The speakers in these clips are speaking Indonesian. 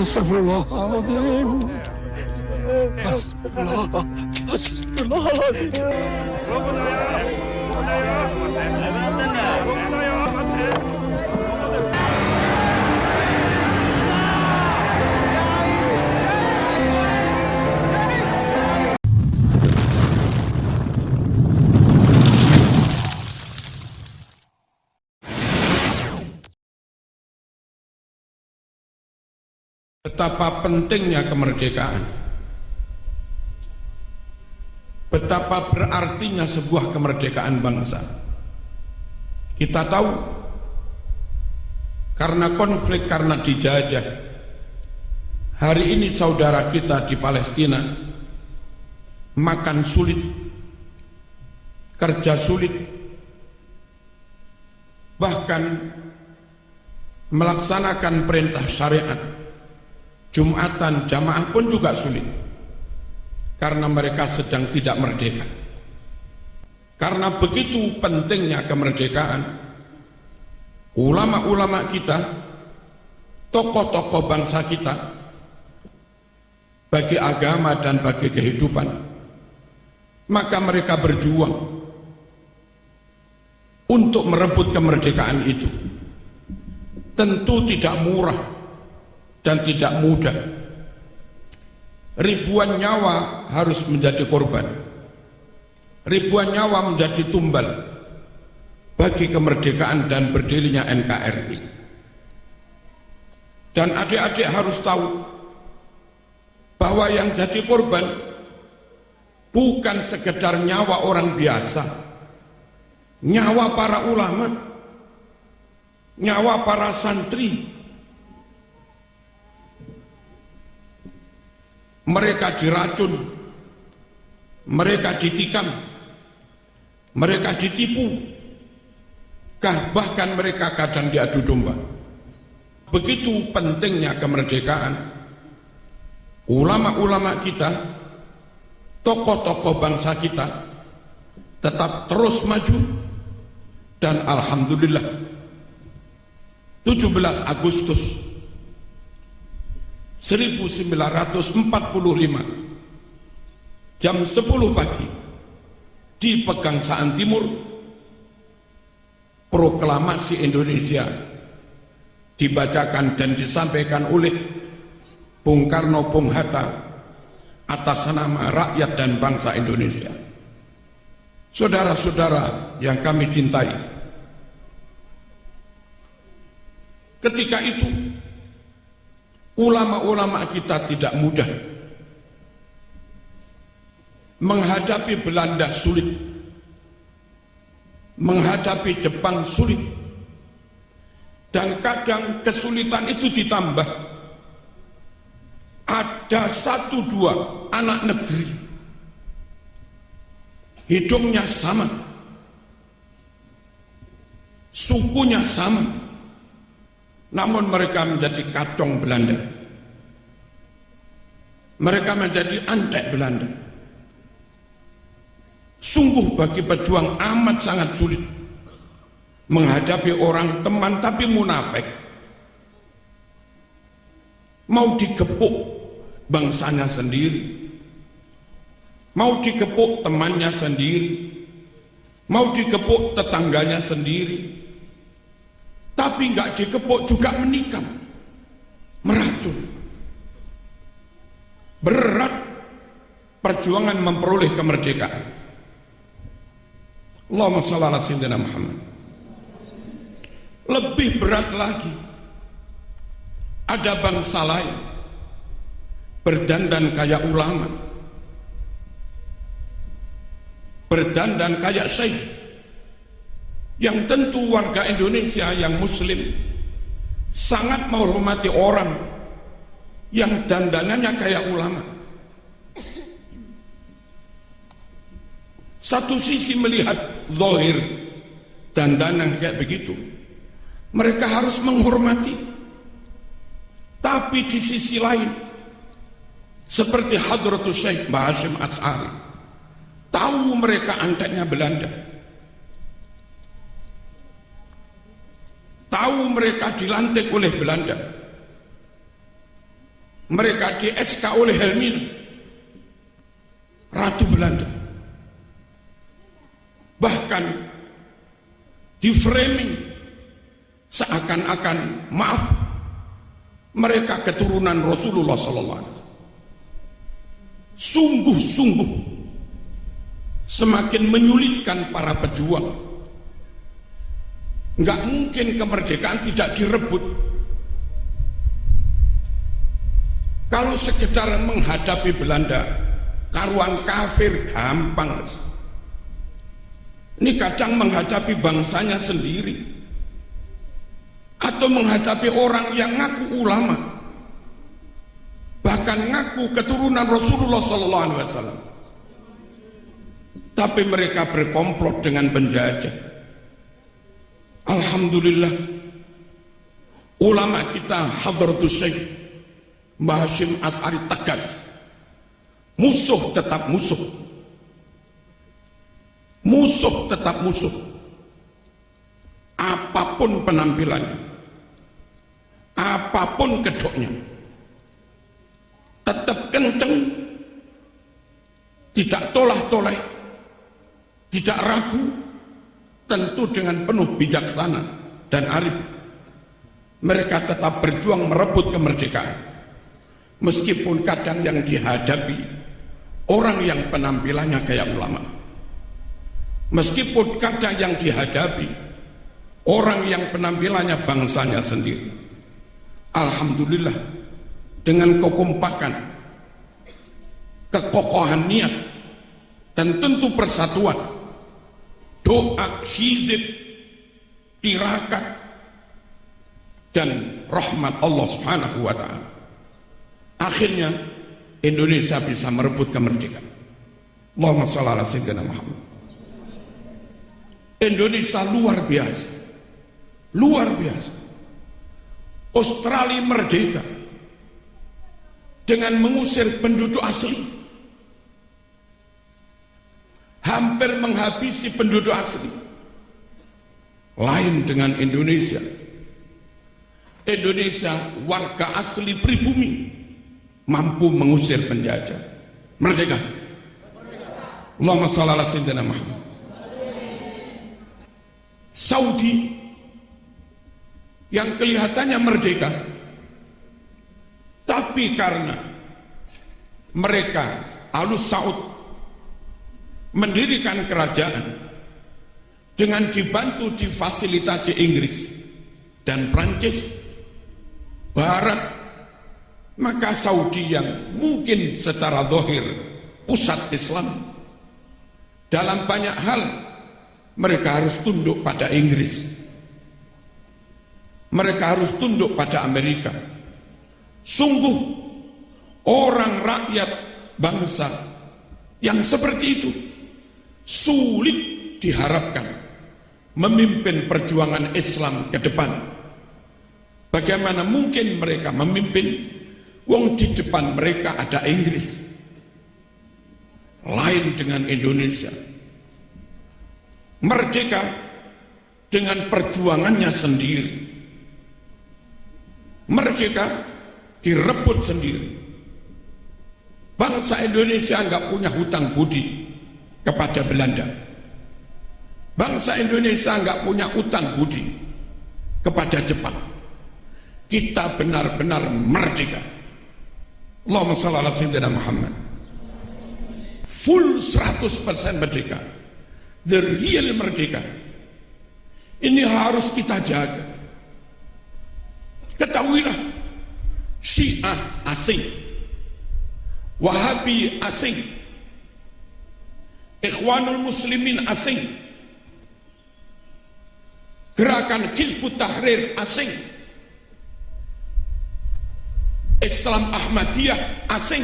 Astagfirullahaladzim. Astagfirullah. Astagfirullahaladzim. Betapa pentingnya kemerdekaan, betapa berartinya sebuah kemerdekaan bangsa. Kita tahu karena konflik, karena dijajah, hari ini saudara kita di Palestina makan sulit, kerja sulit, bahkan melaksanakan perintah syariat Jumatan, jamaah pun juga sulit karena mereka sedang tidak merdeka. Karena begitu pentingnya kemerdekaan, ulama-ulama kita, tokoh-tokoh bangsa kita, bagi agama dan bagi kehidupan, maka mereka berjuang untuk merebut kemerdekaan itu. Tentu tidak murah dan tidak mudah. Ribuan nyawa harus menjadi korban, ribuan nyawa menjadi tumbal bagi kemerdekaan dan berdirinya NKRI. Dan adik-adik harus tahu bahwa yang jadi korban bukan sekedar nyawa orang biasa, nyawa para ulama, nyawa para santri. Mereka diracun, mereka ditikam, mereka ditipu, bahkan mereka kadang diadu domba. Begitu pentingnya kemerdekaan, ulama-ulama kita, tokoh-tokoh bangsa kita tetap terus maju. Dan alhamdulillah 17 Agustus 1945 jam 10 pagi di Pegangsaan Timur, proklamasi Indonesia dibacakan dan disampaikan oleh Bung Karno Bung Hatta atas nama rakyat dan bangsa Indonesia. Saudara-saudara yang kami cintai, ketika itu ulama-ulama kita tidak mudah menghadapi Belanda, sulit menghadapi Jepang, sulit, dan kadang kesulitan itu ditambah ada 1-2 anak negeri hidungnya sama, sukunya sama, namun mereka menjadi kacung Belanda, mereka menjadi antek Belanda. Sungguh bagi pejuang amat sangat sulit menghadapi orang teman tapi munafik, mau digepuk bangsanya sendiri, mau digepuk temannya sendiri, mau digepuk tetangganya sendiri, tapi nggak dikepuk juga menikam, meracun. Berat perjuangan memperoleh kemerdekaan. Allahumma shalli ala sayyidina Muhammad. Lebih berat lagi, ada bangsa lain berdandan kayak ulama, berdandan kayak syekh, yang tentu warga Indonesia yang muslim sangat menghormati orang yang dandanannya kayak ulama. Satu sisi melihat zahir dandanan kayak begitu, mereka harus menghormati. Tapi di sisi lain, seperti Hadratus Syekh Mbah Hasyim Asy'ari, tahu mereka anteknya Belanda, tahu mereka dilantik oleh Belanda, mereka di SK oleh Helmina, Ratu Belanda. Bahkan di framing seakan-akan, maaf, mereka keturunan Rasulullah SAW. Sungguh-sungguh semakin menyulitkan para pejuang. Nggak mungkin kemerdekaan tidak direbut. Kalau sekedar menghadapi Belanda, karuan kafir gampang. Ini kadang menghadapi bangsanya sendiri, atau menghadapi orang yang ngaku ulama, bahkan ngaku keturunan Rasulullah SAW, tapi mereka berkomplot dengan penjajah. Alhamdulillah, ulama kita Hadratus Syekh Mbah Hasyim Asy'ari tegas, musuh tetap musuh, musuh tetap musuh, apapun penampilannya, apapun kedoknya, tetap kenceng, tidak tolah-toleh, tidak ragu, tentu dengan penuh bijaksana dan arif. Mereka tetap berjuang merebut kemerdekaan, meskipun kadang yang dihadapi orang yang penampilannya kayak ulama, meskipun kadang yang dihadapi orang yang penampilannya bangsanya sendiri. Alhamdulillah, dengan kekompakan, kekokohan niat, dan tentu persatuan, doa, hizib, tirakat, dan rahmat Allah Subhanahu wa ta'ala, akhirnya Indonesia bisa merebut kemerdekaan. Allahumma shalli ala sayyidina Muhammad. Indonesia luar biasa, luar biasa. Australia merdeka dengan mengusir penduduk asli, hampir menghabisi penduduk asli. Lain dengan Indonesia. Indonesia warga asli pribumi mampu mengusir penjajah. Merdeka. Allahumma shalli ala sayyidina Muhammad. Saudi yang kelihatannya merdeka, tapi karena mereka Alus Saud mendirikan kerajaan dengan dibantu difasilitasi Inggris dan Prancis Barat, maka Saudi yang mungkin secara zahir pusat Islam, dalam banyak hal mereka harus tunduk pada Inggris, mereka harus tunduk pada Amerika. Sungguh orang rakyat bangsa yang seperti itu sulit diharapkan memimpin perjuangan Islam ke depan. Bagaimana mungkin mereka memimpin wong di depan mereka ada Inggris? Lain dengan Indonesia, merdeka dengan perjuangannya sendiri, merdeka direbut sendiri. Bangsa Indonesia enggak punya hutang budi kepada Belanda. Bangsa Indonesia enggak punya hutang budi kepada Jepang. Kita benar-benar merdeka. Allahumma shalli ala sayyidina Muhammad. Full 100% merdeka. The real merdeka. Ini harus kita jaga. Ketahuilah, Syiah asing, Wahabi asing, Ikhwanul Muslimin asing, Gerakan Hizbut Tahrir asing, Islam Ahmadiyah asing,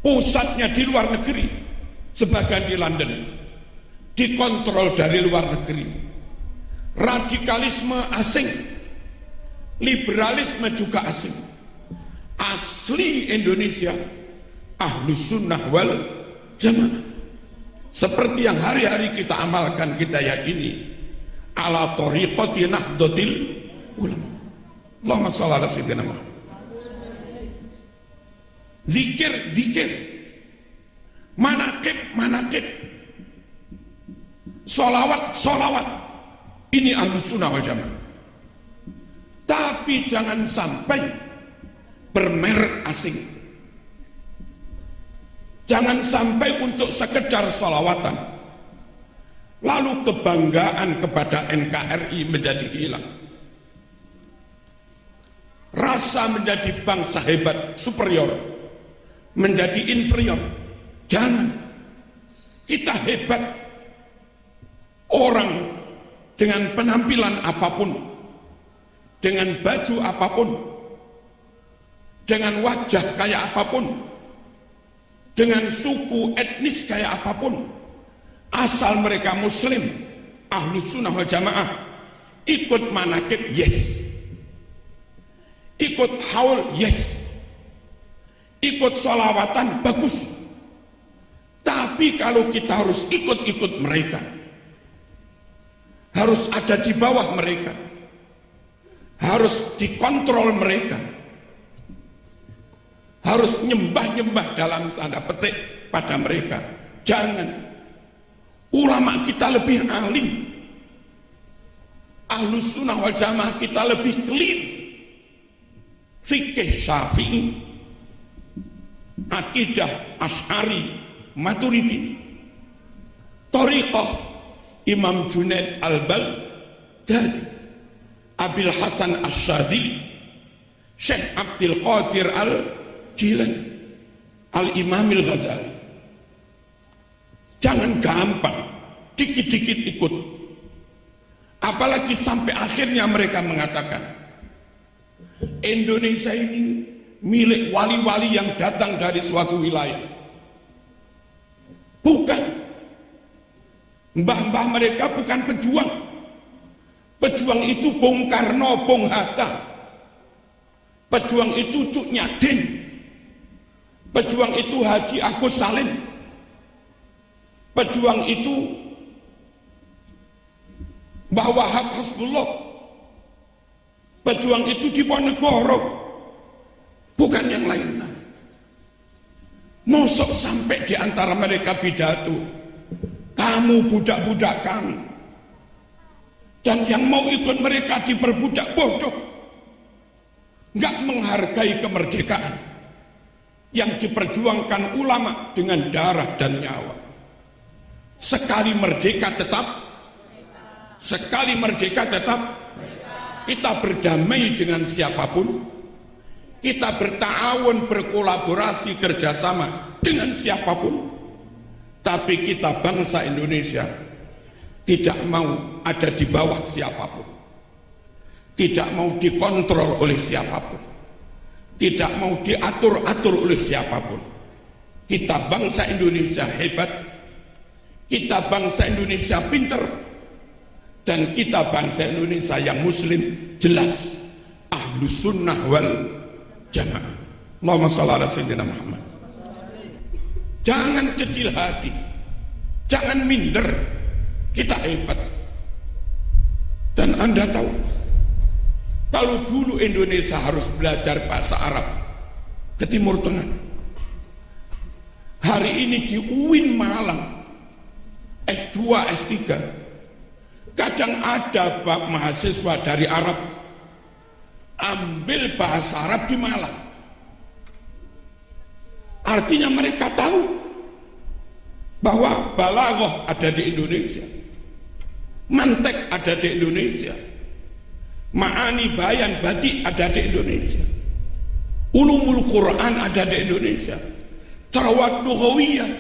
pusatnya di luar negeri, sebagian di London, dikontrol dari luar negeri. Radikalisme asing, liberalisme juga asing. Asli Indonesia Ahlus Sunnah wal Jamaah, seperti yang hari-hari kita amalkan, kita yakini, ala thariqati nahdlatil ulama. Allahumma shalli ala sayyidina Muhammad. zikir, zikir, manakib, manakib, sholawat, sholawat. Ini Ahlus Sunnah wal Jamaah. Tapi jangan sampai bermerek asing. Jangan sampai untuk sekedar sholawatan lalu kebanggaan kepada NKRI menjadi hilang. Rasa menjadi bangsa hebat, superior, menjadi inferior. Jangan. Kita hebat. Orang dengan penampilan apapun, dengan baju apapun, dengan wajah kayak apapun, dengan suku etnis kayak apapun, asal mereka muslim, Ahlus Sunnah wal Jamaah, ikut manakib, yes. Ikut haul, yes. Ikut sholawatan, bagus. Tapi kalau kita harus ikut-ikut mereka, harus ada di bawah mereka, harus dikontrol mereka, harus nyembah-nyembah dalam tanda petik pada mereka. Jangan. Ulama kita lebih alim, Ahlus Sunnah wal Jamaah kita lebih clear. Fikih Syafi'i, akidah Asy'ari, Maturidi, thariqah Imam Junaid al-Baghdadi, Abil Hasan Asy-Syadzili, Syekh Abdul Qadir al-Jilani, Al-Imam al-Ghazali. Jangan gampang, dikit-dikit ikut. Apalagi sampai akhirnya mereka mengatakan, Indonesia ini milik wali-wali yang datang dari suatu wilayah. Bukan. Mbah-mbah mereka bukan pejuang. Pejuang itu Bung Karno, Bung Hatta. Pejuang itu Cuk Nyadin. Pejuang itu Haji Agus Salim. Pejuang itu Mbah Wahab Hasbullah. Pejuang itu Diponegoro. Bukan yang lain. Mosok sampai di antara mereka pidato, kamu budak-budak kami, dan yang mau ikut mereka diperbudak, bodoh. Nggak menghargai kemerdekaan yang diperjuangkan ulama dengan darah dan nyawa. Sekali merdeka tetap, sekali merdeka tetap. Kita berdamai dengan siapapun, kita berta'awun, berkolaborasi, kerjasama dengan siapapun. Tapi kita bangsa Indonesia tidak mau ada di bawah siapapun, tidak mau dikontrol oleh siapapun, tidak mau diatur-atur oleh siapapun. Kita bangsa Indonesia hebat, kita bangsa Indonesia pinter, dan kita bangsa Indonesia yang muslim jelas Ahlus Sunnah wal Jamaah. Allahumma shalli ala sayyidina Muhammad. Jangan kecil hati, jangan minder, kita hebat. Dan Anda tahu, kalau dulu Indonesia harus belajar bahasa Arab ke Timur Tengah, hari ini di UIN Malang S2, S3, kadang ada mahasiswa dari Arab ambil bahasa Arab di Malang. Artinya mereka tahu bahwa balaghah ada di Indonesia, mantek ada di Indonesia, ma'ani bayan badi ada di Indonesia, ulumul Quran ada di Indonesia, tarawat lughawiyah,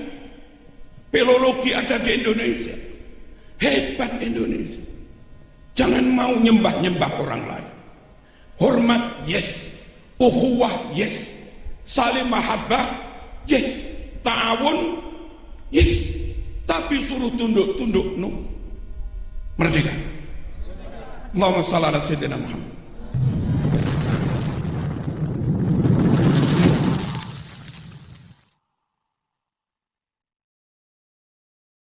filologi ada di Indonesia. Hebat Indonesia. Jangan mau nyembah-nyembah orang lain. Hormat, yes. Ukhuwah, yes. Saling mahabbah, yes. Ta'awun, yes. Tapi suruh tunduk-tunduk, no. Merdeka. Allahumma shalli ala sayyidina Muhammad.